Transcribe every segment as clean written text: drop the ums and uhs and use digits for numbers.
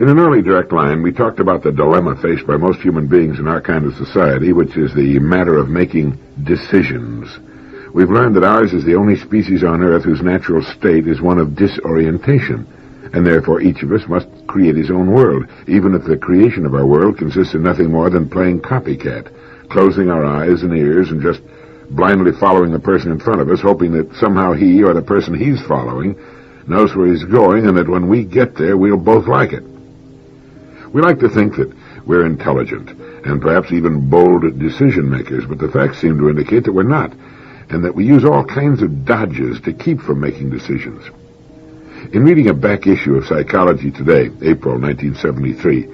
In an early direct line, we talked about the dilemma faced by most human beings in our kind of society, which is the matter of making decisions. We've learned that ours is the only species on Earth whose natural state is one of disorientation, and therefore each of us must create his own world, even if the creation of our world consists in nothing more than playing copycat, closing our eyes and ears and just blindly following the person in front of us, hoping that somehow he or the person he's following knows where he's going and that when we get there we'll both like it. We like to think that we're intelligent and perhaps even bold decision-makers, but the facts seem to indicate that we're not, and that we use all kinds of dodges to keep from making decisions. In reading a back issue of Psychology Today, April 1973,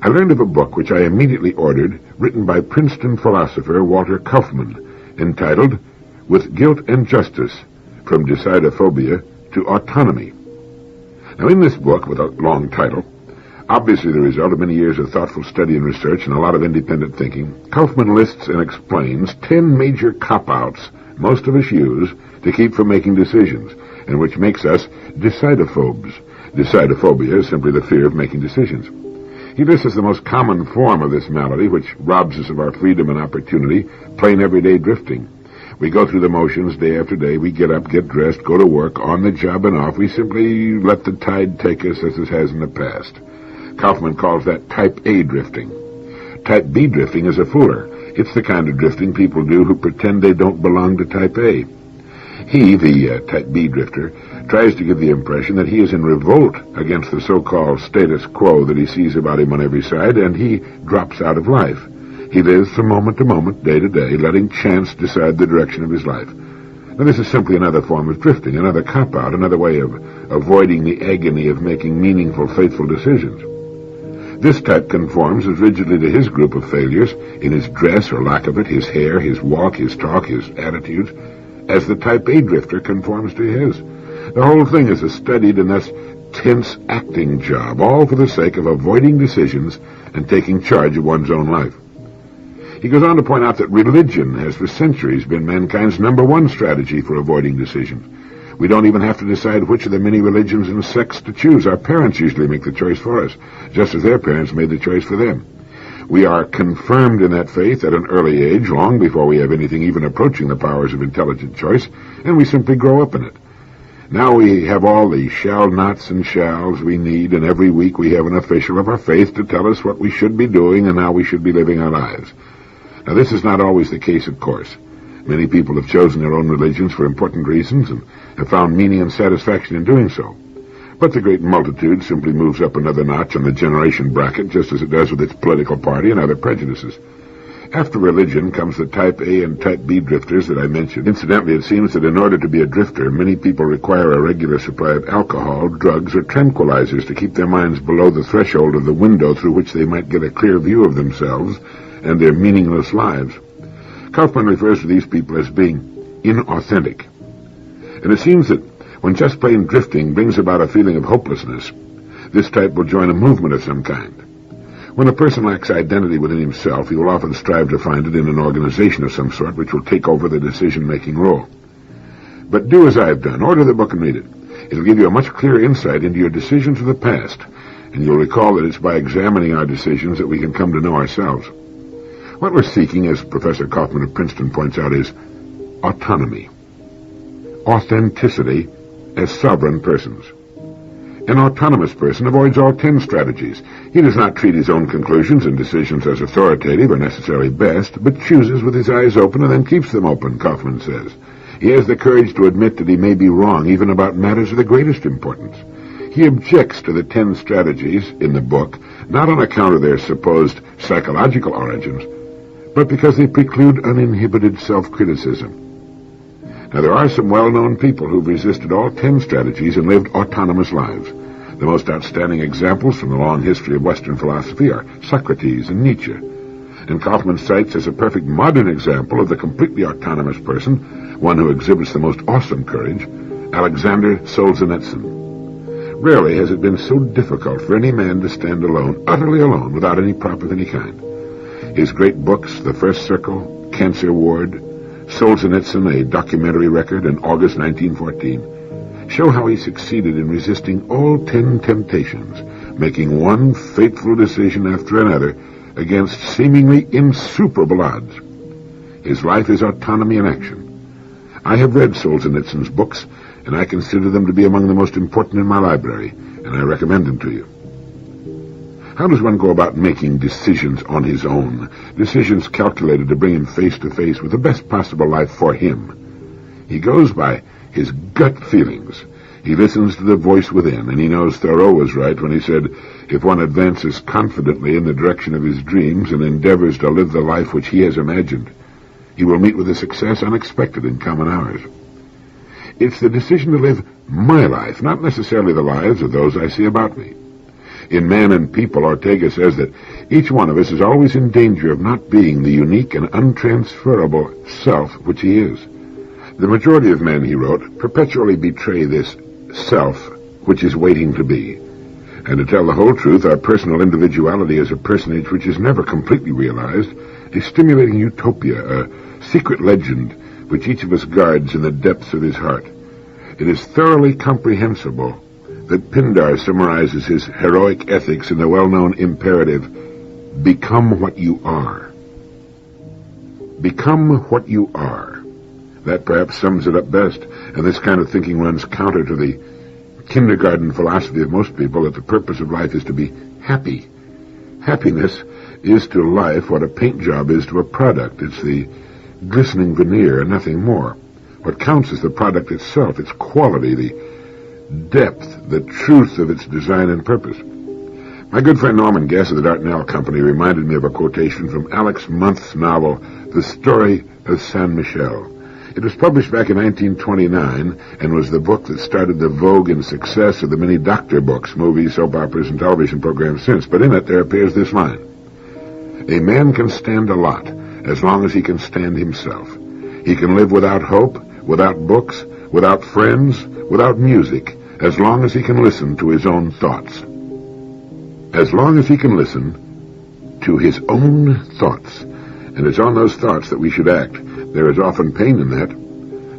I learned of a book which I immediately ordered, written by Princeton philosopher Walter Kaufmann, entitled With Guilt and Justice, From Decidophobia to Autonomy. Now, in this book, with a long title, obviously the result of many years of thoughtful study and research and a lot of independent thinking, Kaufmann lists and explains 10 major cop-outs most of us use to keep from making decisions, and which makes us decidophobes. Decidophobia is simply the fear of making decisions. He lists as the most common form of this malady, which robs us of our freedom and opportunity, plain everyday drifting. We go through the motions day after day. We get up, get dressed, go to work, on the job and off. We simply let the tide take us as it has in the past. Kaufmann calls that Type A drifting. Type B drifting is a fooler. It's the kind of drifting people do who pretend they don't belong to Type A. He, the Type B drifter, tries to give the impression that he is in revolt against the so-called status quo that he sees about him on every side, and he drops out of life. He lives from moment to moment, day to day, letting chance decide the direction of his life. Now, this is simply another form of drifting, another cop-out, another way of avoiding the agony of making meaningful, faithful decisions. This type conforms as rigidly to his group of failures, in his dress or lack of it, his hair, his walk, his talk, his attitudes, as the Type A drifter conforms to his. The whole thing is a studied and thus tense acting job, all for the sake of avoiding decisions and taking charge of one's own life. He goes on to point out that religion has for centuries been mankind's number one strategy for avoiding decisions. We don't even have to decide which of the many religions and sects to choose. Our parents usually make the choice for us, just as their parents made the choice for them. We are confirmed in that faith at an early age, long before we have anything even approaching the powers of intelligent choice, and we simply grow up in it. Now we have all the shall-nots and shalls we need, and every week we have an official of our faith to tell us what we should be doing and how we should be living our lives. Now, this is not always the case, of course. Many people have chosen their own religions for important reasons and have found meaning and satisfaction in doing so. But the great multitude simply moves up another notch on the generation bracket, just as it does with its political party and other prejudices. After religion comes the Type A and Type B drifters that I mentioned. Incidentally, it seems that in order to be a drifter, many people require a regular supply of alcohol, drugs, or tranquilizers to keep their minds below the threshold of the window through which they might get a clear view of themselves and their meaningless lives. Kaufmann refers to these people as being inauthentic. And it seems that when just plain drifting brings about a feeling of hopelessness, this type will join a movement of some kind. When a person lacks identity within himself, he will often strive to find it in an organization of some sort which will take over the decision-making role. But do as I've done. Order the book and read it. It'll give you a much clearer insight into your decisions of the past, and you'll recall that it's by examining our decisions that we can come to know ourselves. What we're seeking, as Professor Kaufmann of Princeton points out, is autonomy, authenticity as sovereign persons. An autonomous person avoids all 10 strategies. He does not treat his own conclusions and decisions as authoritative or necessarily best, but chooses with his eyes open and then keeps them open, Kaufmann says. He has the courage to admit that he may be wrong, even about matters of the greatest importance. He objects to the 10 strategies in the book, not on account of their supposed psychological origins, but because they preclude uninhibited self-criticism. Now, there are some well-known people who've resisted all 10 strategies and lived autonomous lives. The most outstanding examples from the long history of Western philosophy are Socrates and Nietzsche. And Kaufmann cites as a perfect modern example of the completely autonomous person, one who exhibits the most awesome courage, Alexander Solzhenitsyn. Rarely has it been so difficult for any man to stand alone, utterly alone, without any prop of any kind. His great books, The First Circle, Cancer Ward, Solzhenitsyn, a documentary record, in August 1914, show how he succeeded in resisting all 10 temptations, making one fateful decision after another against seemingly insuperable odds. His life is autonomy in action. I have read Solzhenitsyn's books, and I consider them to be among the most important in my library, and I recommend them to you. How does one go about making decisions on his own, decisions calculated to bring him face to face with the best possible life for him? He goes by his gut feelings. He listens to the voice within, and he knows Thoreau was right when he said, if one advances confidently in the direction of his dreams and endeavors to live the life which he has imagined, he will meet with a success unexpected in common hours. It's the decision to live my life, not necessarily the lives of those I see about me. In Man and People, Ortega says that each one of us is always in danger of not being the unique and untransferable self which he is. The majority of men, he wrote, perpetually betray this self which is waiting to be. And to tell the whole truth, our personal individuality is a personage which is never completely realized, a stimulating utopia, a secret legend which each of us guards in the depths of his heart. It is thoroughly comprehensible that Pindar summarizes his heroic ethics in the well-known imperative, become what you are. Become what you are. That perhaps sums it up best, and this kind of thinking runs counter to the kindergarten philosophy of most people that the purpose of life is to be happy. Happiness is to life what a paint job is to a product. It's the glistening veneer and nothing more. What counts is the product itself, its quality, the depth, the truth of its design and purpose. My good friend Norman Guest of the Dartnell Company reminded me of a quotation from Alex Month's novel, The Story of San Michel. It was published back in 1929 and was the book that started the vogue and success of the many doctor books, movies, soap operas, and television programs since. But in it there appears this line: a man can stand a lot as long as he can stand himself. He can live without hope, without books, without friends, without music, as long as he can listen to his own thoughts. As long as he can listen to his own thoughts. And it's on those thoughts that we should act. There is often pain in that.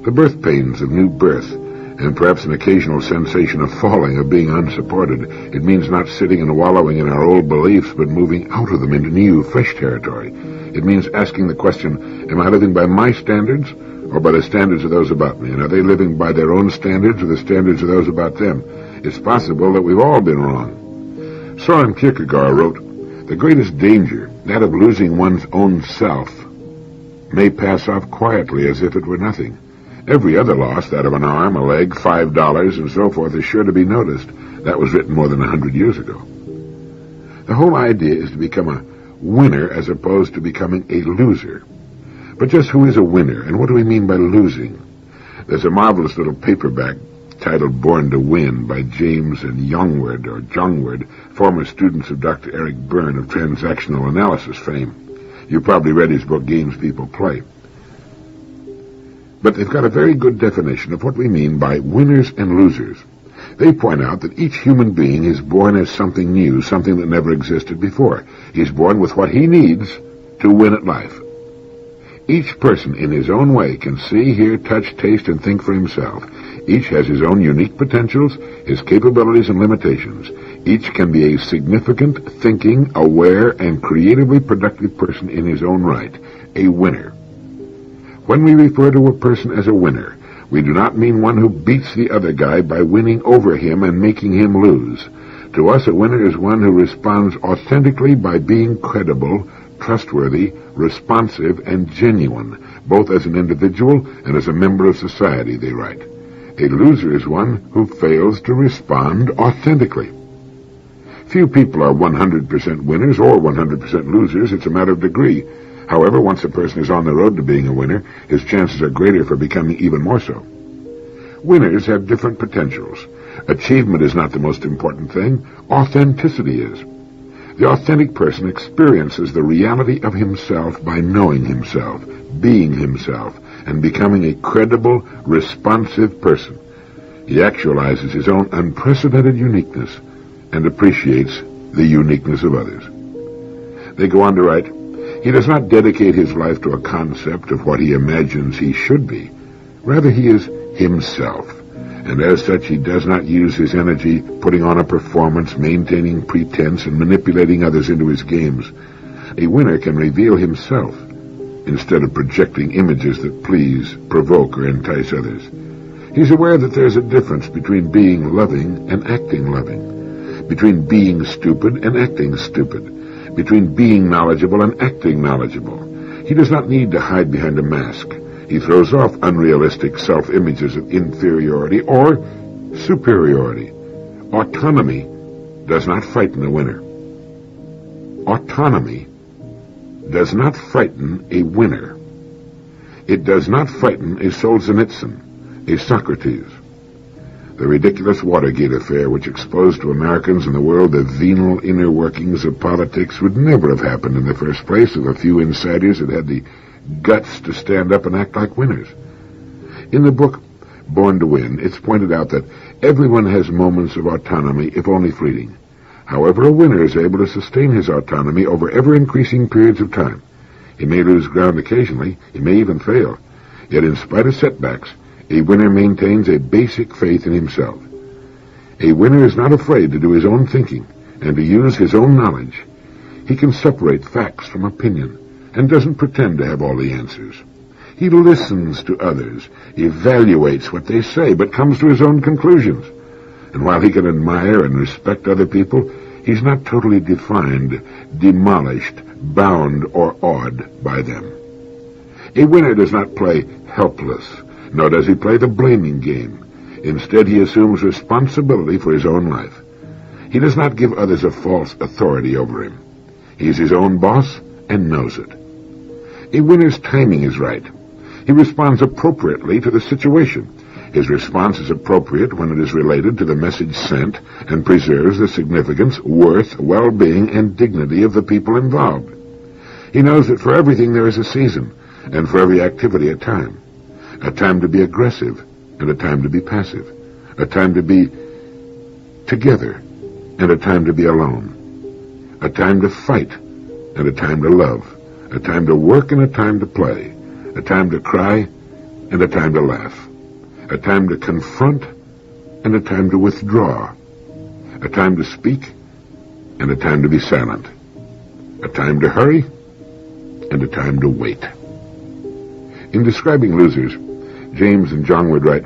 The birth pains of new birth, and perhaps an occasional sensation of falling, of being unsupported. It means not sitting and wallowing in our old beliefs, but moving out of them into new, fresh territory. It means asking the question, am I living by my standards, or by the standards of those about me? And are they living by their own standards or the standards of those about them? It's possible that we've all been wrong. Soren Kierkegaard wrote, the greatest danger, that of losing one's own self, may pass off quietly as if it were nothing. Every other loss, that of an arm, a leg, $5, and so forth, is sure to be noticed. That was written more than 100 years ago. The whole idea is to become a winner as opposed to becoming a loser. But just who is a winner, and what do we mean by losing? There's a marvelous little paperback titled Born to Win by James and Jungwirth, former students of Dr. Eric Byrne of transactional analysis fame. You probably read his book, Games People Play. But they've got a very good definition of what we mean by winners and losers. They point out that each human being is born as something new, something that never existed before. He's born with what he needs to win at life. Each person in his own way can see, hear, touch, taste, and think for himself. Each has his own unique potentials, his capabilities and limitations. Each can be a significant, thinking, aware, and creatively productive person in his own right, a winner. When we refer to a person as a winner, we do not mean one who beats the other guy by winning over him and making him lose. To us, a winner is one who responds authentically by being credible, trustworthy, responsive, and genuine, both as an individual and as a member of society, they write. A loser is one who fails to respond authentically. Few people are 100% winners or 100% losers. It's a matter of degree. However, once a person is on the road to being a winner, his chances are greater for becoming even more so. Winners have different potentials. Achievement is not the most important thing. Authenticity is. The authentic person experiences the reality of himself by knowing himself, being himself, and becoming a credible, responsive person. He actualizes his own unprecedented uniqueness and appreciates the uniqueness of others. They go on to write, he does not dedicate his life to a concept of what he imagines he should be. Rather, he is himself, and as such he does not use his energy putting on a performance, maintaining pretense, and manipulating others into his games. A winner can reveal himself instead of projecting images that please, provoke, or entice others. He's aware that there's a difference between being loving and acting loving, between being stupid and acting stupid, between being knowledgeable and acting knowledgeable. He does not need to hide behind a mask. He throws off unrealistic self-images of inferiority or superiority. Autonomy does not frighten a winner. Autonomy does not frighten a winner. It does not frighten a Solzhenitsyn, a Socrates. The ridiculous Watergate affair, which exposed to Americans and the world the venal inner workings of politics, would never have happened in the first place if a few insiders had had the guts to stand up and act like winners. In the book Born to Win, it's pointed out that everyone has moments of autonomy, if only fleeting. However, a winner is able to sustain his autonomy over ever-increasing periods of time. He may lose ground occasionally, he may even fail, yet in spite of setbacks, a winner maintains a basic faith in himself. A winner is not afraid to do his own thinking and to use his own knowledge. He can separate facts from opinion and doesn't pretend to have all the answers. He listens to others, evaluates what they say, but comes to his own conclusions. And while he can admire and respect other people, he's not totally defined, demolished, bound, or awed by them. A winner does not play helpless, nor does he play the blaming game. Instead, he assumes responsibility for his own life. He does not give others a false authority over him. He's his own boss and knows it. A winner's timing is right. He responds appropriately to the situation. His response is appropriate when it is related to the message sent and preserves the significance, worth, well-being, and dignity of the people involved. He knows that for everything there is a season, and for every activity a time to be aggressive and a time to be passive, a time to be together and a time to be alone, a time to fight and a time to love, a time to work and a time to play, a time to cry and a time to laugh, a time to confront and a time to withdraw, a time to speak and a time to be silent, a time to hurry and a time to wait. In describing losers, James and John would write,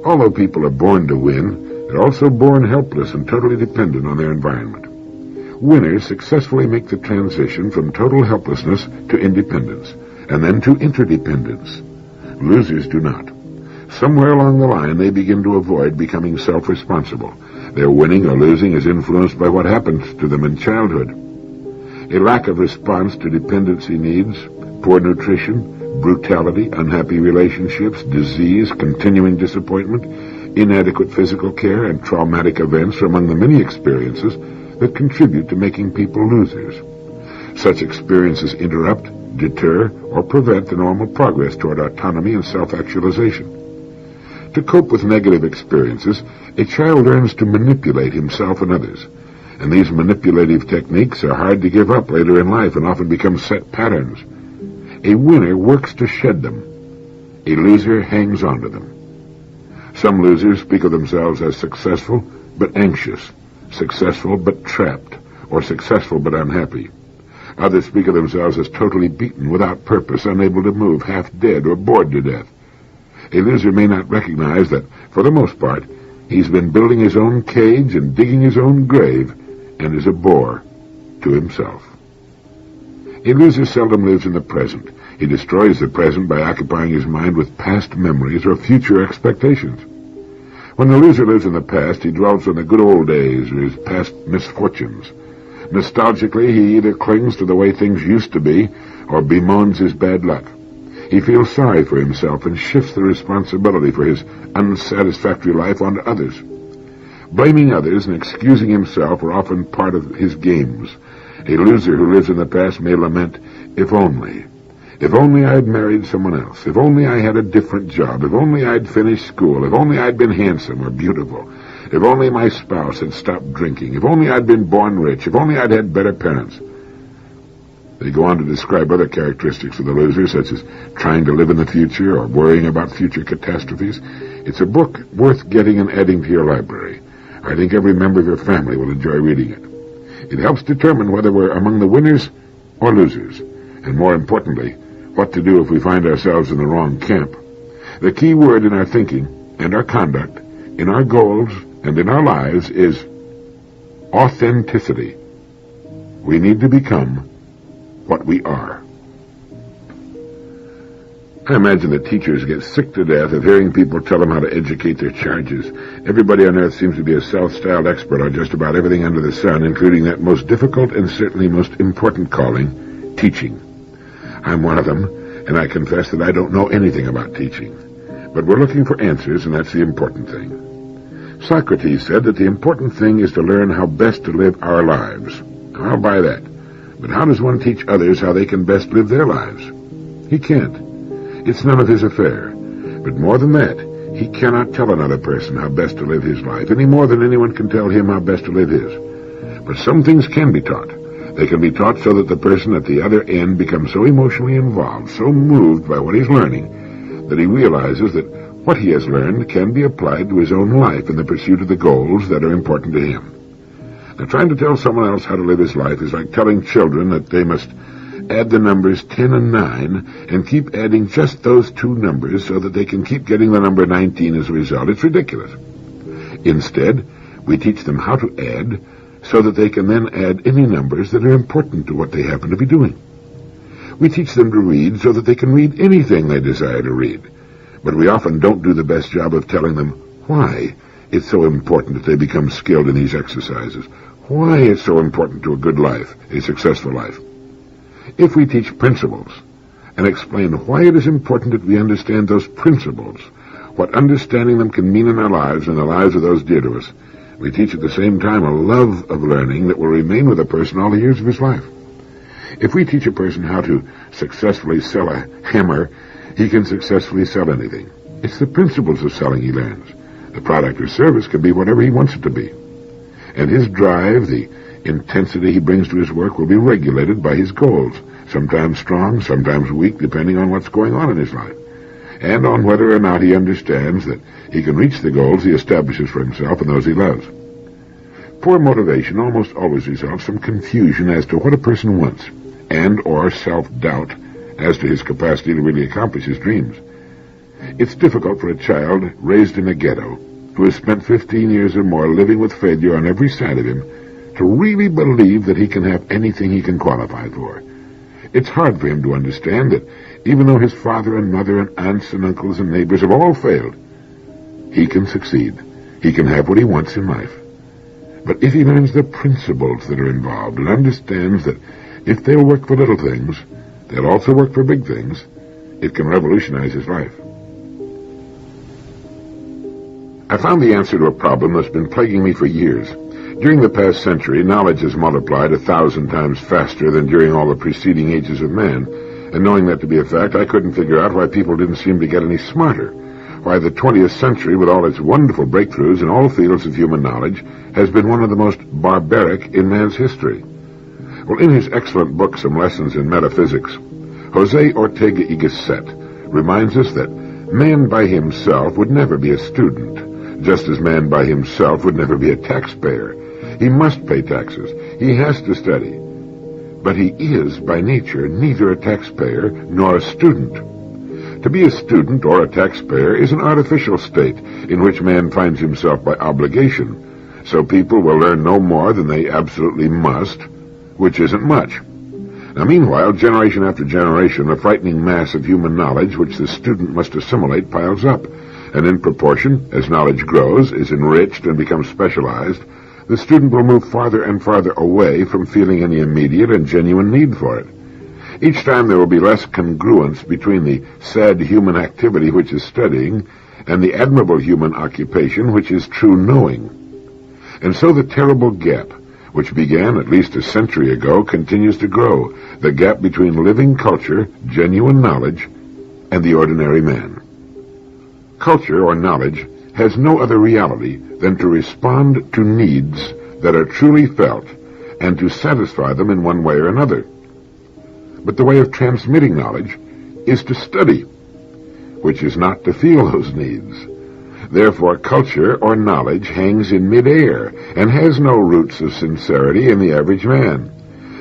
although people are born to win, they're also born helpless and totally dependent on their environment. Winners successfully make the transition from total helplessness to independence, and then to interdependence. Losers do not. Somewhere along the line, they begin to avoid becoming self-responsible. Their winning or losing is influenced by what happens to them in childhood. A lack of response to dependency needs, poor nutrition, brutality, unhappy relationships, disease, continuing disappointment, inadequate physical care, and traumatic events are among the many experiences that contribute to making people losers. Such experiences interrupt, deter, or prevent the normal progress toward autonomy and self-actualization. To cope with negative experiences, a child learns to manipulate himself and others, and these manipulative techniques are hard to give up later in life and often become set patterns. A winner works to shed them. A loser hangs on to them. Some losers speak of themselves as successful but anxious, successful but trapped, or successful but unhappy. Others speak of themselves as totally beaten, without purpose, unable to move, half dead, or bored to death. A loser may not recognize that, for the most part, he's been building his own cage and digging his own grave, and is a bore to himself. A loser seldom lives in the present. He destroys the present by occupying his mind with past memories or future expectations. When the loser lives in the past, he dwells on the good old days or his past misfortunes. Nostalgically, he either clings to the way things used to be or bemoans his bad luck. He feels sorry for himself and shifts the responsibility for his unsatisfactory life onto others. Blaming others and excusing himself are often part of his games. A loser who lives in the past may lament, if only I had married someone else, if only I had a different job, if only I'd finished school, if only I'd been handsome or beautiful, if only my spouse had stopped drinking, if only I'd been born rich, if only I'd had better parents. They go on to describe other characteristics of the loser, such as trying to live in the future or worrying about future catastrophes. It's a book worth getting and adding to your library. I think every member of your family will enjoy reading it. It helps determine whether we're among the winners or losers, and more importantly, what to do if we find ourselves in the wrong camp. The key word in our thinking and our conduct, in our goals and in our lives is authenticity. We need to become what we are. I imagine that teachers get sick to death of hearing people tell them how to educate their charges. Everybody on earth seems to be a self-styled expert on just about everything under the sun, including that most difficult and certainly most important calling, teaching. I'm one of them, and I confess that I don't know anything about teaching. But we're looking for answers, and that's the important thing. Socrates said that the important thing is to learn how best to live our lives. I'll buy that. But how does one teach others how they can best live their lives? He can't. It's none of his affair. But more than that, he cannot tell another person how best to live his life, any more than anyone can tell him how best to live his. But some things can be taught. They can be taught so that the person at the other end becomes so emotionally involved, so moved by what he's learning, that he realizes that what he has learned can be applied to his own life in the pursuit of the goals that are important to him. Now, trying to tell someone else how to live his life is like telling children that they must add the numbers 10 and 9 and keep adding just those two numbers so that they can keep getting the number 19 as a result. It's ridiculous. Instead, we teach them how to add so that they can then add any numbers that are important to what they happen to be doing. We teach them to read so that they can read anything they desire to read. But we often don't do the best job of telling them why it's so important that they become skilled in these exercises, why it's so important to a good life, a successful life. If we teach principles and explain why it is important that we understand those principles, what understanding them can mean in our lives and the lives of those dear to us, we teach at the same time a love of learning that will remain with a person all the years of his life. If we teach a person how to successfully sell a hammer, he can successfully sell anything. It's the principles of selling he learns. The product or service can be whatever he wants it to be. And his drive, the intensity he brings to his work, will be regulated by his goals, sometimes strong, sometimes weak, depending on what's going on in his life, and on whether or not he understands that he can reach the goals he establishes for himself and those he loves. Poor motivation almost always results from confusion as to what a person wants, and or self-doubt as to his capacity to really accomplish his dreams. It's difficult for a child raised in a ghetto, who has spent 15 years or more living with failure on every side of him, to really believe that he can have anything he can qualify for. It's hard for him to understand that even though his father and mother and aunts and uncles and neighbors have all failed, he can succeed. He can have what he wants in life. But if he learns the principles that are involved and understands that if they'll work for little things, they'll also work for big things, it can revolutionize his life. I found the answer to a problem that's been plaguing me for years. During the past century, knowledge has multiplied 1,000 times faster than during all the preceding ages of man, and knowing that to be a fact, I couldn't figure out why people didn't seem to get any smarter, why the 20th century, with all its wonderful breakthroughs in all fields of human knowledge, has been one of the most barbaric in man's history. Well, in his excellent book, Some Lessons in Metaphysics, Jose Ortega y Gasset reminds us that man by himself would never be a student, just as man by himself would never be a taxpayer. He must pay taxes. He has to study. But he is, by nature, neither a taxpayer nor a student. To be a student or a taxpayer is an artificial state in which man finds himself by obligation, so people will learn no more than they absolutely must, which isn't much. Now, meanwhile, generation after generation, a frightening mass of human knowledge which the student must assimilate piles up, and in proportion as knowledge grows, is enriched, and becomes specialized, the student will move farther and farther away from feeling any immediate and genuine need for it. Each time there will be less congruence between the sad human activity which is studying and the admirable human occupation which is true knowing. And so the terrible gap, which began at least a century ago, continues to grow, the gap between living culture, genuine knowledge, and the ordinary man. Culture, or knowledge, has no other reality than to respond to needs that are truly felt and to satisfy them in one way or another. But the way of transmitting knowledge is to study, which is not to feel those needs. Therefore, culture or knowledge hangs in midair and has no roots of sincerity in the average man.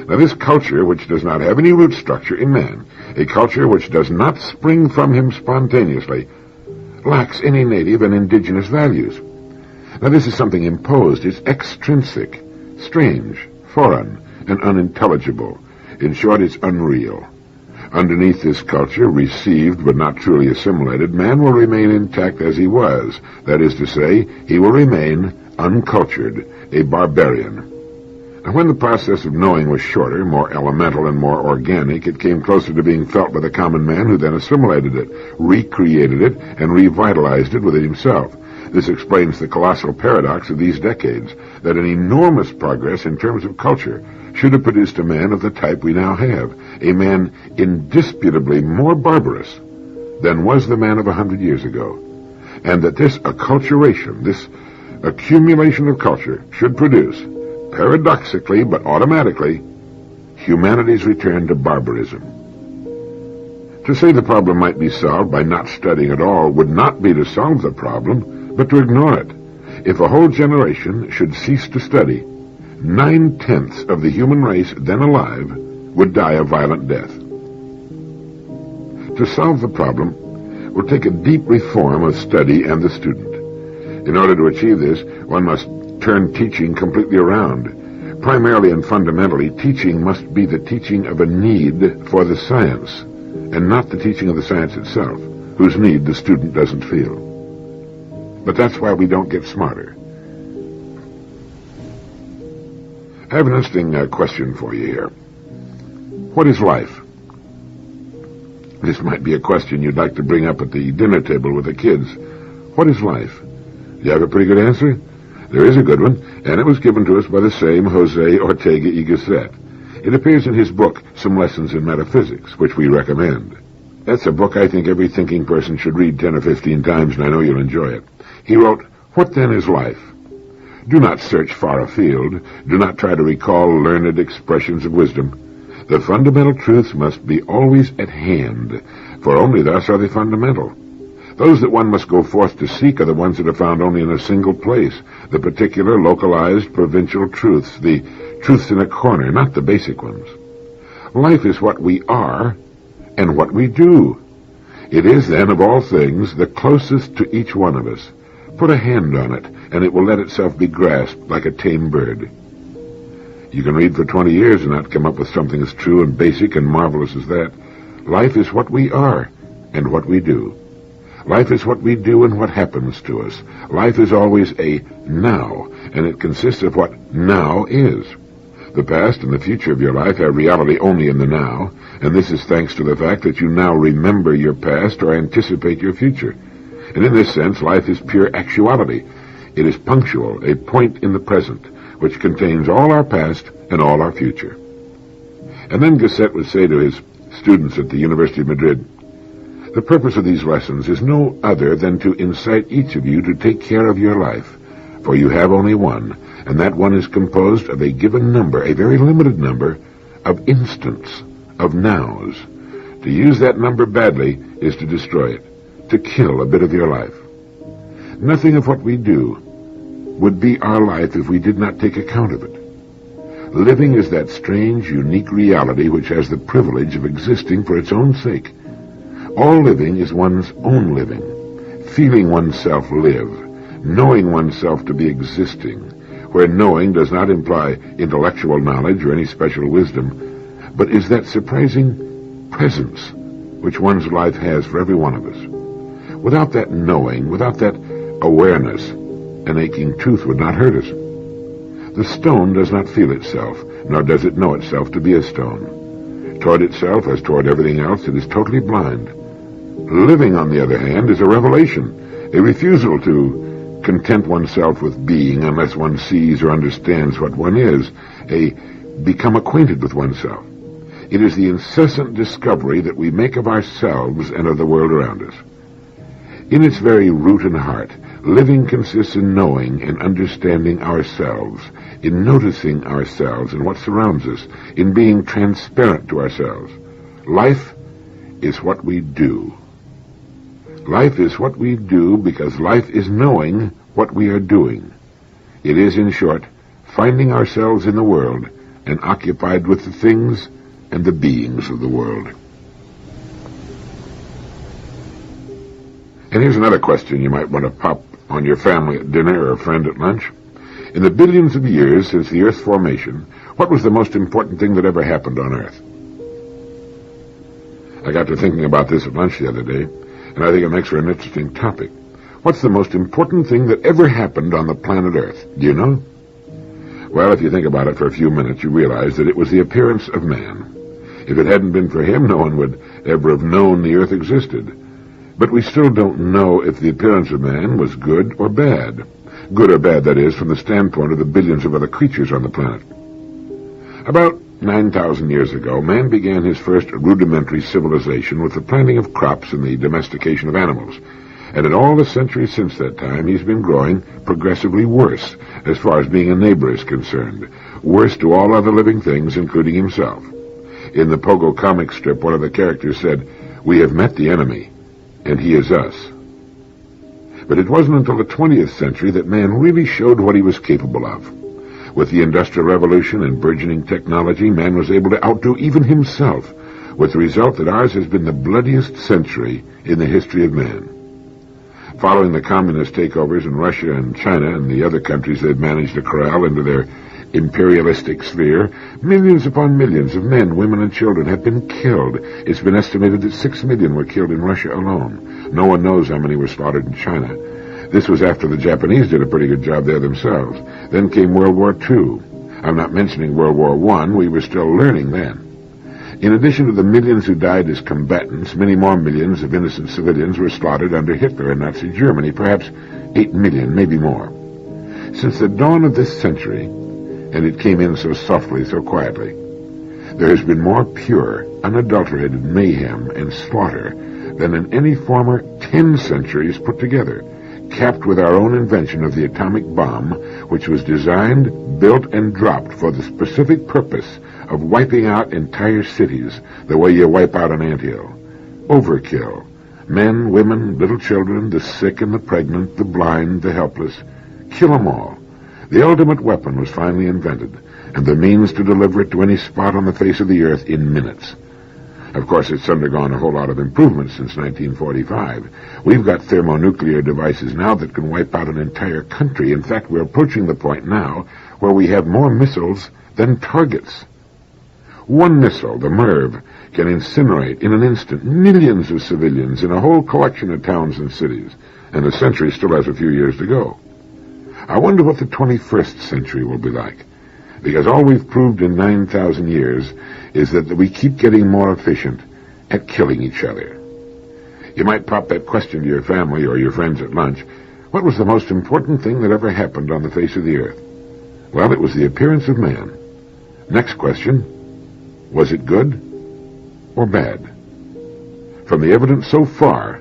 Now, this culture, which does not have any root structure in man, a culture which does not spring from him spontaneously, lacks any native and indigenous values. Now, this is something imposed. It's extrinsic, strange, foreign, and unintelligible. In short, it's unreal. Underneath this culture, received but not truly assimilated, man will remain intact as he was. That is to say, he will remain uncultured, a barbarian. And when the process of knowing was shorter, more elemental, and more organic, it came closer to being felt by the common man, who then assimilated it, recreated it, and revitalized it within himself. This explains the colossal paradox of these decades, that an enormous progress in terms of culture should have produced a man of the type we now have, a man indisputably more barbarous than was the man of 100 years ago, and that this acculturation, this accumulation of culture, should produce, paradoxically but automatically, humanity's return to barbarism. To say the problem might be solved by not studying at all would not be to solve the problem, but to ignore it. If a whole generation should cease to study, 9/10 of the human race then alive would die a violent death. To solve the problem will take a deep reform of study and the student. In order to achieve this, one must turn teaching completely around. Primarily and fundamentally, teaching must be the teaching of a need for the science, and not the teaching of the science itself, whose need the student doesn't feel. But that's why we don't get smarter. I have an interesting question for you here. What is life? This might be a question you'd like to bring up at the dinner table with the kids. What is life? Do you have a pretty good answer? There is a good one, and it was given to us by the same Jose Ortega y Gasset. It appears in his book, Some Lessons in Metaphysics, which we recommend. That's a book I think every thinking person should read 10 or 15 times, and I know you'll enjoy it. He wrote, "What then is life? Do not search far afield. Do not try to recall learned expressions of wisdom. The fundamental truths must be always at hand, for only thus are they fundamental. Those that one must go forth to seek are the ones that are found only in a single place, the particular, localized, provincial truths, the truths in a corner, not the basic ones. Life is what we are and what we do. It is, then, of all things, the closest to each one of us. Put a hand on it, and it will let itself be grasped like a tame bird. You can read for 20 years and not come up with something as true and basic and marvelous as that. Life is what we are and what we do. Life is what we do and what happens to us. Life is always a now, and it consists of what now is. The past and the future of your life have reality only in the now, and this is thanks to the fact that you now remember your past or anticipate your future. And in this sense, life is pure actuality. It is punctual, a point in the present, which contains all our past and all our future." And then Gasset would say to his students at the University of Madrid, "The purpose of these lessons is no other than to incite each of you to take care of your life, for you have only one, and that one is composed of a given number, a very limited number, of instants, of nows. To use that number badly is to destroy it, to kill a bit of your life. Nothing of what we do would be our life if we did not take account of it. Living is that strange, unique reality which has the privilege of existing for its own sake. All living is one's own living, feeling oneself live, knowing oneself to be existing, where knowing does not imply intellectual knowledge or any special wisdom, but is that surprising presence which one's life has for every one of us. Without that knowing, without that awareness, an aching tooth would not hurt us. The stone does not feel itself, nor does it know itself to be a stone. Toward itself, as toward everything else, it is totally blind. Living, on the other hand, is a revelation, a refusal to content oneself with being unless one sees or understands what one is, a become acquainted with oneself. It is the incessant discovery that we make of ourselves and of the world around us. In its very root and heart, living consists in knowing and understanding ourselves, in noticing ourselves and what surrounds us, in being transparent to ourselves. Life is what we do. Life is what we do because life is knowing what we are doing. It is, in short, finding ourselves in the world and occupied with the things and the beings of the world. And here's another question you might want to pop on your family at dinner or a friend at lunch. In the billions of years since the Earth's formation, what was the most important thing that ever happened on Earth? I got to thinking about this at lunch the other day, and I think it makes for an interesting topic. What's the most important thing that ever happened on the planet Earth? Do you know? Well, if you think about it for a few minutes, you realize that it was the appearance of man. If it hadn't been for him, no one would ever have known the Earth existed. But we still don't know if the appearance of man was good or bad. Good or bad, that is, from the standpoint of the billions of other creatures on the planet. About 9,000 years ago, man began his first rudimentary civilization with the planting of crops and the domestication of animals. And in all the centuries since that time, he's been growing progressively worse as far as being a neighbor is concerned. Worse to all other living things, including himself. In the Pogo comic strip, one of the characters said, "We have met the enemy, and he is us." But it wasn't until the 20th century that man really showed what he was capable of. With the Industrial Revolution and burgeoning technology, man was able to outdo even himself, with the result that ours has been the bloodiest century in the history of man. Following the communist takeovers in Russia and China and the other countries they've managed to corral into their imperialistic sphere, millions upon millions of men, women, and children have been killed. It's been estimated that 6 million were killed in Russia alone. No one knows how many were slaughtered in China. This was after the Japanese did a pretty good job there themselves. Then came World War II. I'm not mentioning World War I. We were still learning then. In addition to the millions who died as combatants, many more millions of innocent civilians were slaughtered under Hitler and Nazi Germany, perhaps 8 million, maybe more. Since the dawn of this century, and it came in so softly, so quietly, there has been more pure, unadulterated mayhem and slaughter than in any former 10 centuries put together, capped with our own invention of the atomic bomb, which was designed, built, and dropped for the specific purpose of wiping out entire cities the way you wipe out an anthill. Overkill. Men, women, little children, the sick and the pregnant, the blind, the helpless. Kill 'em all. The ultimate weapon was finally invented, and the means to deliver it to any spot on the face of the earth in minutes. Of course, it's undergone a whole lot of improvements since 1945. We've got thermonuclear devices now that can wipe out an entire country. In fact, we're approaching the point now where we have more missiles than targets. One missile, the MIRV, can incinerate in an instant millions of civilians in a whole collection of towns and cities, and the century still has a few years to go. I wonder what the 21st century will be like, because all we've proved in 9,000 years is that we keep getting more efficient at killing each other. You might pop that question to your family or your friends at lunch. What was the most important thing that ever happened on the face of the earth? Well, it was the appearance of man. Next question, was it good or bad? From the evidence so far,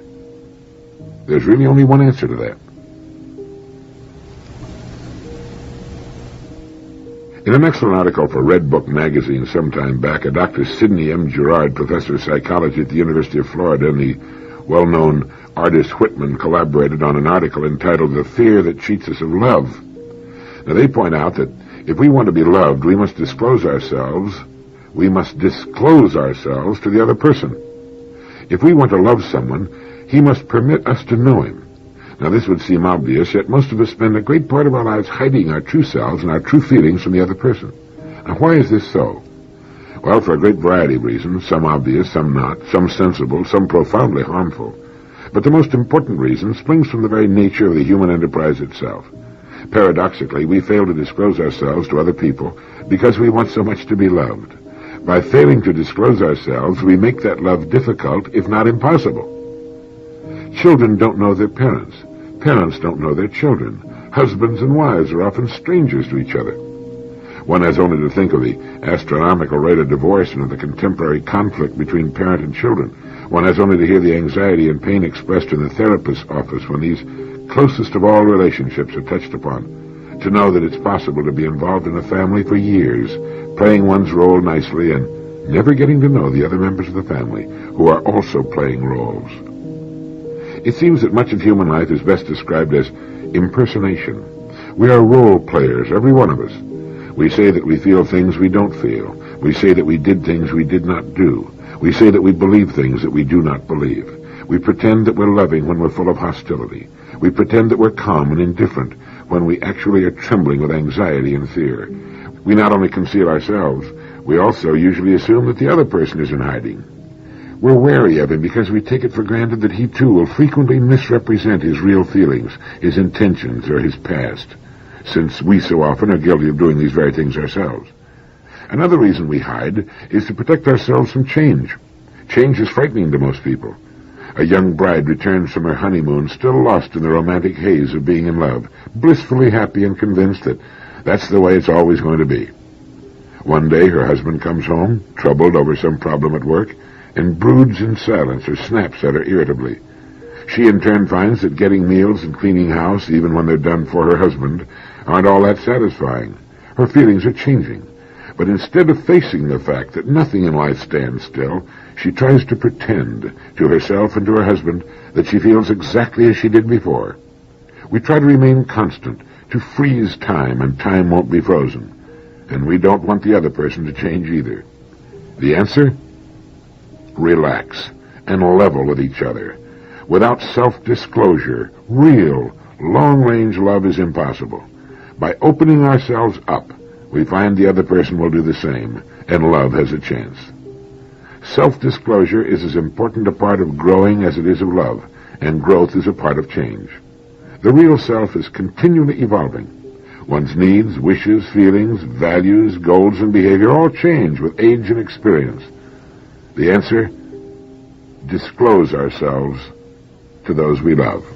there's really only one answer to that. In an excellent article for Red Book magazine some time back, a Dr. Sidney M. Gerard, professor of psychology at the University of Florida, and the well-known artist Whitman collaborated on an article entitled "The Fear That Cheats Us of Love." Now, they point out that if we want to be loved, we must disclose ourselves to the other person. If we want to love someone, he must permit us to know him. Now, this would seem obvious, yet most of us spend a great part of our lives hiding our true selves and our true feelings from the other person. Now, why is this so? Well, for a great variety of reasons, some obvious, some not, some sensible, some profoundly harmful. But the most important reason springs from the very nature of the human enterprise itself. Paradoxically, we fail to disclose ourselves to other people because we want so much to be loved. By failing to disclose ourselves, we make that love difficult, if not impossible. Children don't know their parents. Parents don't know their children. Husbands and wives are often strangers to each other. One has only to think of the astronomical rate of divorce and of the contemporary conflict between parent and children. One has only to hear the anxiety and pain expressed in the therapist's office when these closest of all relationships are touched upon, to know that it's possible to be involved in a family for years, playing one's role nicely and never getting to know the other members of the family who are also playing roles. It seems that much of human life is best described as impersonation. We are role players, every one of us. We say that we feel things we don't feel. We say that we did things we did not do. We say that we believe things that we do not believe. We pretend that we're loving when we're full of hostility. We pretend that we're calm and indifferent when we actually are trembling with anxiety and fear. We not only conceal ourselves, we also usually assume that the other person is in hiding. We're wary of him because we take it for granted that he too will frequently misrepresent his real feelings, his intentions, or his past, since we so often are guilty of doing these very things ourselves. Another reason we hide is to protect ourselves from change. Change is frightening to most people. A young bride returns from her honeymoon still lost in the romantic haze of being in love, blissfully happy and convinced that that's the way it's always going to be. One day her husband comes home, troubled over some problem at work, and broods in silence or snaps at her irritably. She in turn finds that getting meals and cleaning house, even when they're done for her husband, aren't all that satisfying. Her feelings are changing. But instead of facing the fact that nothing in life stands still, she tries to pretend to herself and to her husband that she feels exactly as she did before. We try to remain constant, to freeze time, and time won't be frozen. And we don't want the other person to change either. The answer? Relax and level with each other. Without self-disclosure, real, long-range love is impossible. By opening ourselves up, we find the other person will do the same, and love has a chance. Self-disclosure is as important a part of growing as it is of love, and growth is a part of change. The real self is continually evolving. One's needs, wishes, feelings, values, goals, and behavior all change with age and experience. The answer? Disclose ourselves to those we love.